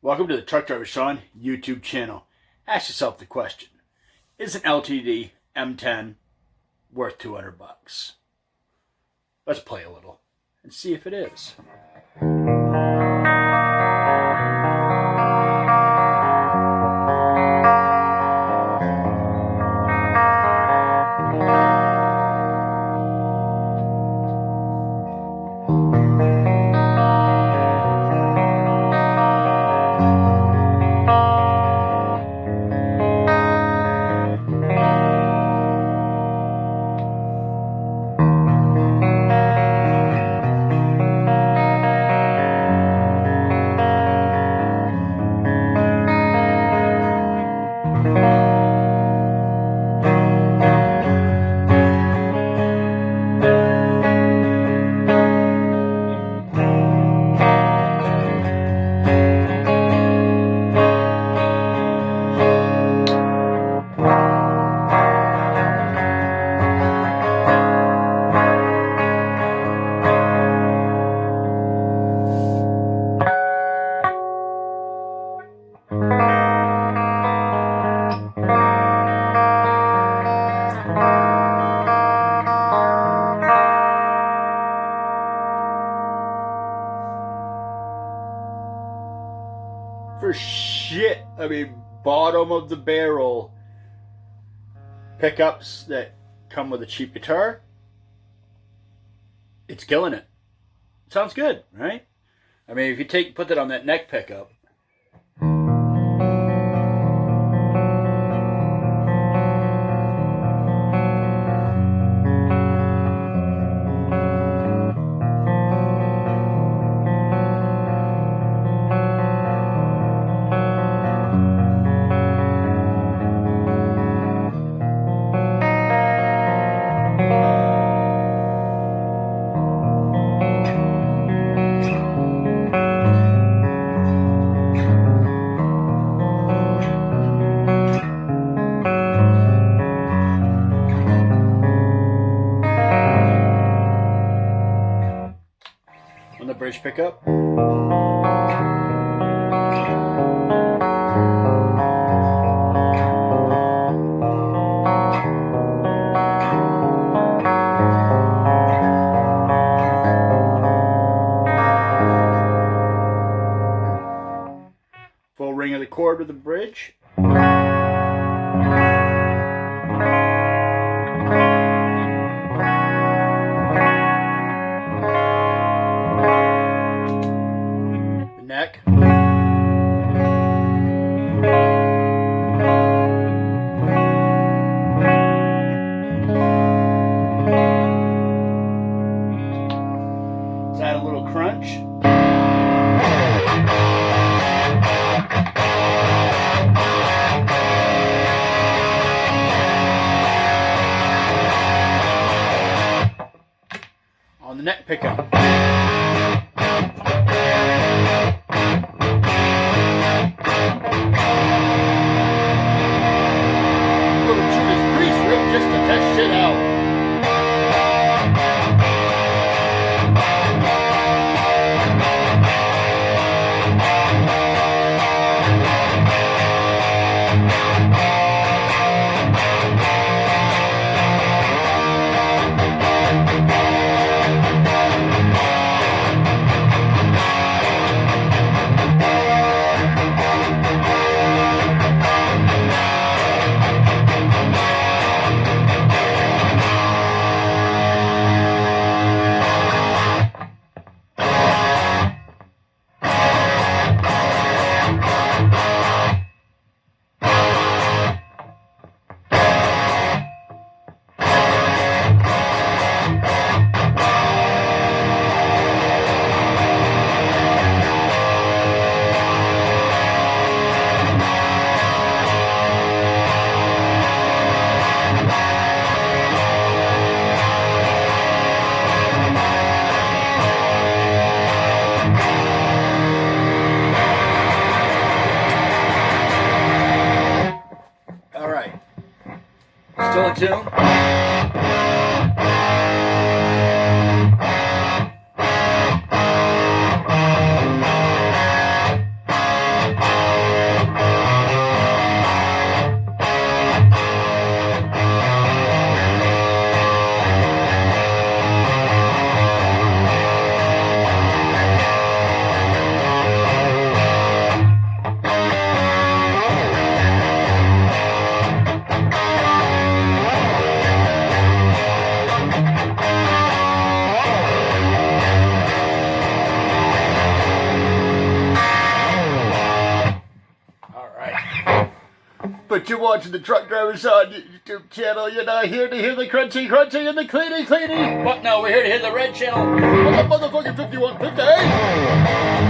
Welcome to the Truck Driver Sean YouTube channel. Ask yourself the question, is an LTD M10 worth 200 bucks? Let's play a little and see if it is. For shit, I mean, bottom of the barrel pickups that come with a cheap guitar, it's killing it. Sounds good, right? I mean, if you put that on that neck pickup, on the bridge pickup. Full ring of the cord with the bridge. Neck. Let's add a little crunch. On the neck pickup. Just to test shit out. Still in tune. But you're watching the Truck Drivers on YouTube channel. You're not here to hear the crunchy and the cleany. But no, we're here to hear the red channel on the motherfucking 5150.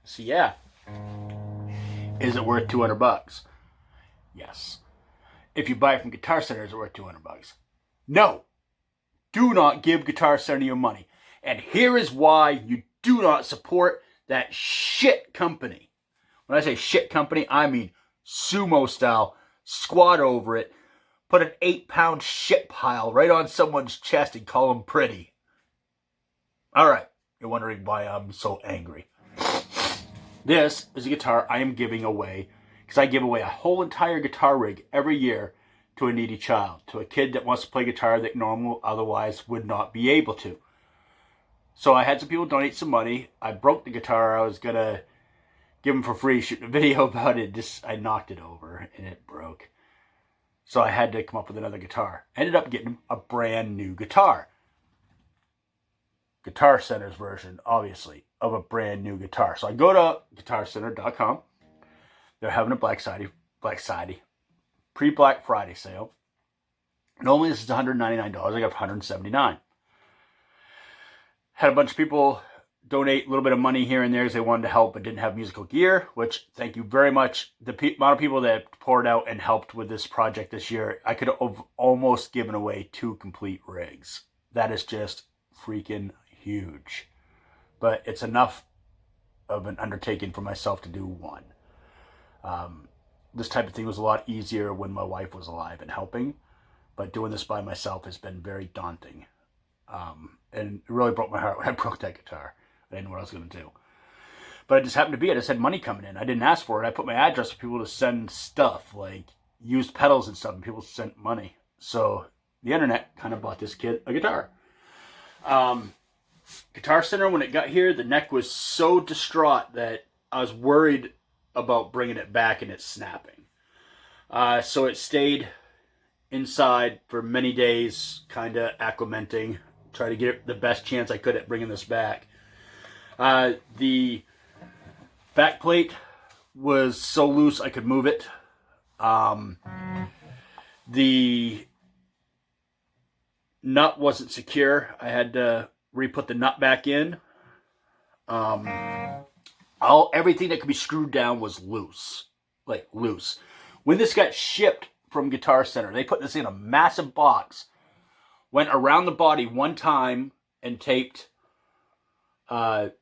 So yeah, is it worth $200? Yes. If you buy it from Guitar Center, is it worth $200? No. Do not give Guitar Center your money. And here is why you do not support that shit company. When I say shit company, I mean sumo style, squat over it, put an 8-pound shit pile right on someone's chest and call them pretty. Alright, you're wondering why I'm so angry. This is a guitar I am giving away because I give away a whole entire guitar rig every year to a needy child, to a kid that wants to play guitar that normal otherwise would not be able to. So I had some people donate some money. I broke the guitar. I was going to give them for free, shooting a video about it. I knocked it over and it broke. So I had to come up with another guitar. Ended up getting a brand new guitar. Guitar Center's version, obviously, of a brand new guitar. So I go to guitarcenter.com. They're having a pre-Black Friday sale. Normally this is $199. I got $179. Had a bunch of people donate a little bit of money here and there as they wanted to help but didn't have musical gear, which thank you very much. The amount of people that poured out and helped with this project this year, I could have almost given away 2 complete rigs. That is just freaking huge. But it's enough of an undertaking for myself to do one. This type of thing was a lot easier when my wife was alive and helping. but doing this by myself has been very daunting. And it really broke my heart when I broke that guitar. I didn't know what I was going to do. But it just happened to be, I just had money coming in. I didn't ask for it. I put my address for people to send stuff, like used pedals and stuff, and people sent money. So the internet kind of bought this kid a guitar. Guitar Center, when it got here, the neck was so distraught that I was worried about bringing it back and it snapping. So it stayed inside for many days, kind of acclimating, try to get the best chance I could at bringing this back. The back plate was so loose I could move it. The nut wasn't secure. I had to re-put the nut back in. Everything that could be screwed down was loose. Like, loose. When this got shipped from Guitar Center, they put this in a massive box, went around the body one time and taped the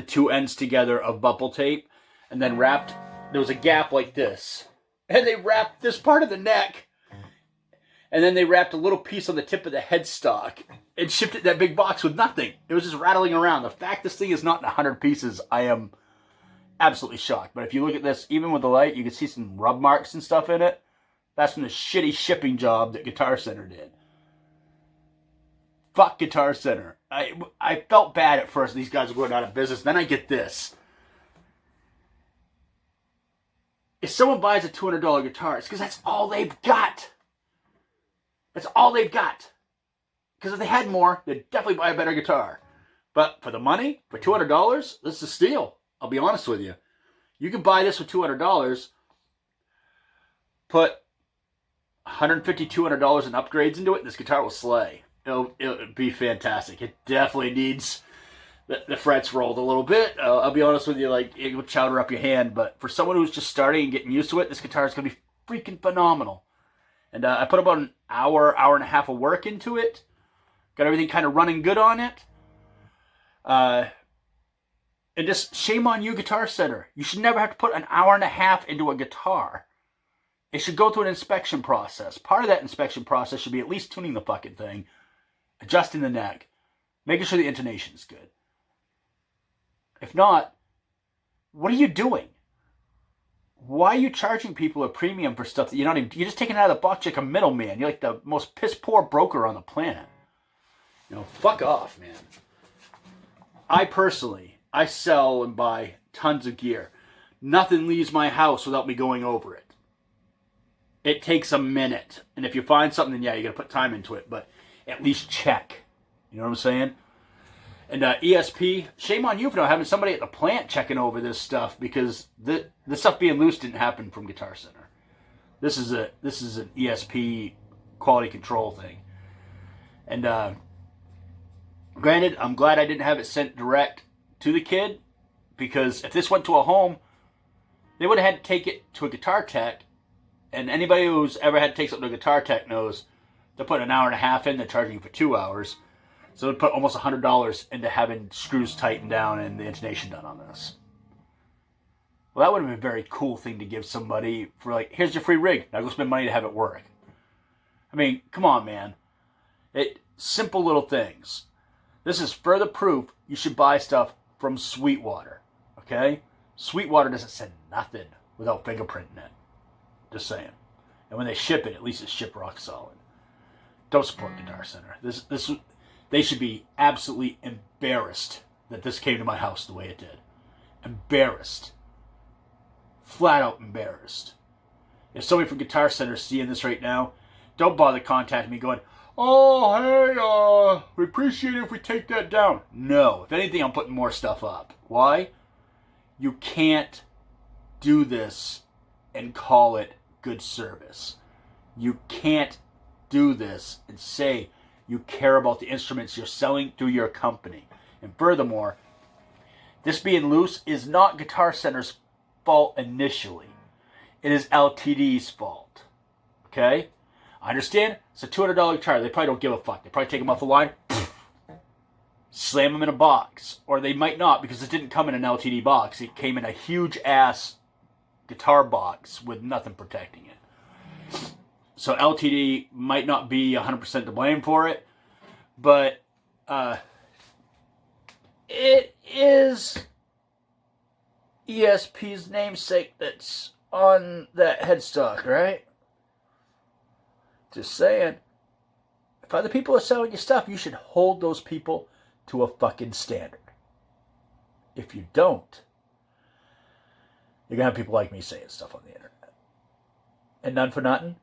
two ends together of bubble tape, and then wrapped, there was a gap like this, and they wrapped this part of the neck, and then they wrapped a little piece on the tip of the headstock and shipped it that big box with nothing. It was just rattling around. The fact this thing is not in 100 pieces, I am absolutely shocked. But if you look at this, even with the light, you can see some rub marks and stuff in it. That's from the shitty shipping job that Guitar Center did. Fuck Guitar Center. I felt bad at first. These guys were going out of business. Then I get this. If someone buys a $200 guitar, it's because that's all they've got. That's all they've got. Because if they had more, they'd definitely buy a better guitar. But for the money, for $200, this is a steal. I'll be honest with you. You can buy this for $200, put $150, $200 in upgrades into it, and this guitar will slay. It'll be fantastic. It definitely needs the frets rolled a little bit. I'll be honest with you, like, it will chowder up your hand. But for someone who's just starting and getting used to it, this guitar is going to be freaking phenomenal. And I put about an hour and a half of work into it. Got everything kind of running good on it. And just shame on you, Guitar Center. You should never have to put an hour and a half into a guitar. It should go through an inspection process. Part of that inspection process should be at least tuning the fucking thing, adjusting the neck, making sure the intonation is good. If not, what are you doing? Why are you charging people a premium for stuff that you're not even... You're just taking it out of the box like a middleman. You're like the most piss-poor broker on the planet. You know, fuck off, man. I sell and buy tons of gear. Nothing leaves my house without me going over it. It takes a minute. And if you find something, then yeah, you got to put time into it. But at least check. You know what I'm saying? And ESP, shame on you for not having somebody at the plant checking over this stuff, because the stuff being loose didn't happen from Guitar Center. This is an ESP quality control thing. And granted, I'm glad I didn't have it sent direct to the kid, because if this went to a home, they would have had to take it to a guitar tech, and anybody who's ever had to take something to a guitar tech knows they're putting an hour and a half in, they're charging you for 2 hours. So they put almost $100 into having screws tightened down and the intonation done on this. Well, that would have been a very cool thing to give somebody for, like, here's your free rig. Now go spend money to have it work. I mean, come on, man. Simple little things. This is further proof you should buy stuff from Sweetwater. Okay? Sweetwater doesn't send nothing without fingerprinting it. Just saying. And when they ship it, at least it's shipped rock solid. Don't support Guitar Center. They should be absolutely embarrassed that this came to my house the way it did. Embarrassed. Flat out embarrassed. If somebody from Guitar Center is seeing this right now, don't bother contacting me going, oh, hey, we appreciate it if we take that down. No. If anything, I'm putting more stuff up. Why? You can't do this and call it good service. You can't do this and say you care about the instruments you're selling through your company. And furthermore, this being loose is not Guitar Center's fault initially. It is LTD's fault. Okay? I understand it's a $200 guitar. They probably don't give a fuck. They probably take them off the line, slam them in a box. Or they might not, because it didn't come in an LTD box. It came in a huge ass guitar box with nothing protecting it. So LTD might not be 100% to blame for it, but it is ESP's namesake that's on that headstock, right? Just saying. If other people are selling you stuff, you should hold those people to a fucking standard. If you don't, you're going to have people like me saying stuff on the internet. And none for nothing,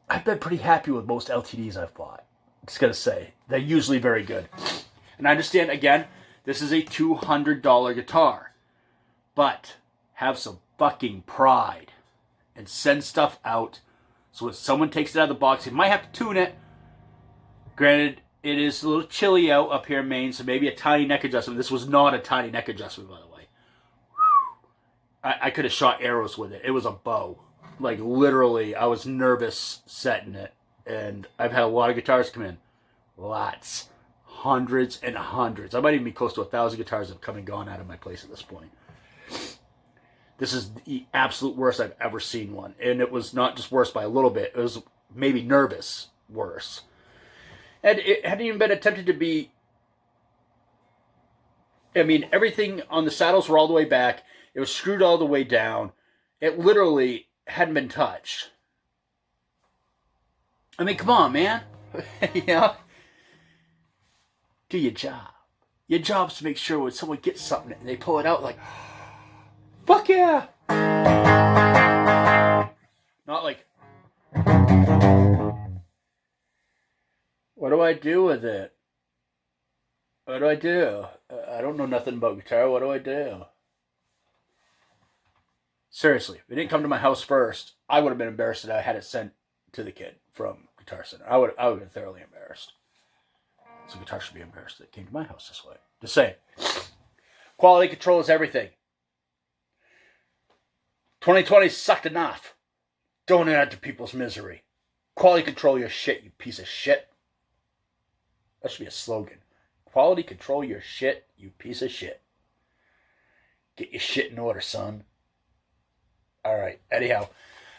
I've been pretty happy with most LTDs I've bought. I'm just going to say, they're usually very good. And I understand, again, this is a $200 guitar. But have some fucking pride and send stuff out so when someone takes it out of the box, they might have to tune it. Granted, it is a little chilly up here in Maine, so maybe a tiny neck adjustment. This was not a tiny neck adjustment, by the way. I could have shot arrows with it. It was a bow. Like, literally, I was nervous setting it. And I've had a lot of guitars come in. Lots. Hundreds and hundreds. I might even be close to 1,000 guitars that have come and gone out of my place at this point. This is the absolute worst I've ever seen one. And it was not just worse by a little bit. It was maybe nervous worse. And it hadn't even been attempted to be... I mean, everything on the saddles were all the way back. It was screwed all the way down. It literally hadn't been touched. I mean, come on, man. You know? Do your job. Your job's to make sure when someone gets something and they pull it out like... Fuck yeah! Not like, what do I do with it? What do I do? I don't know nothing about guitar. What do I do? Seriously, if it didn't come to my house first, I would have been embarrassed that I had it sent to the kid from Guitar Center. I would have been thoroughly embarrassed. So guitar should be embarrassed that it came to my house this way. Just saying. Quality control is everything. 2020 sucked enough. Don't add to people's misery. Quality control your shit, you piece of shit. That should be a slogan. Quality control your shit, you piece of shit. Get your shit in order, son. Alright, anyhow.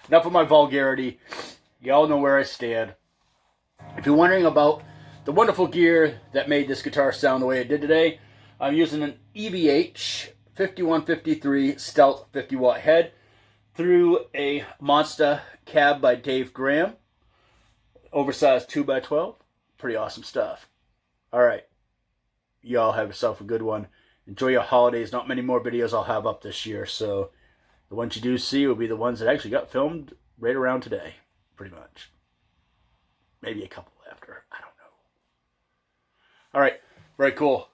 Enough of my vulgarity. Y'all know where I stand. If you're wondering about the wonderful gear that made this guitar sound the way it did today, I'm using an EVH 5153 Stealth 50 watt head through a Monster cab by Dave Graham. Oversized 2x12. Pretty awesome stuff. Alright. Y'all have yourself a good one. Enjoy your holidays. Not many more videos I'll have up this year, so the ones you do see will be the ones that actually got filmed right around today. Pretty much. Maybe a couple after. I don't know. Alright. Very cool.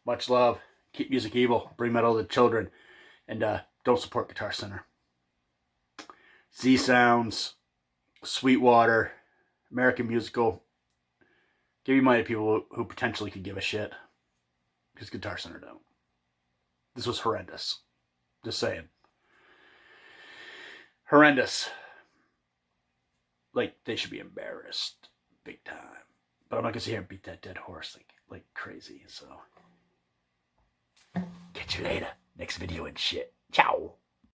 Much love. Keep music evil. Bring metal to the children. And don't support Guitar Center. Z Sounds, Sweetwater, American Musical. Give your money to people who potentially could give a shit. Because Guitar Center don't. This was horrendous. Just saying. Horrendous. Like, they should be embarrassed. Big time. But I'm not going to sit here and beat that dead horse like crazy, so... Catch you later. Next video and shit. Ciao.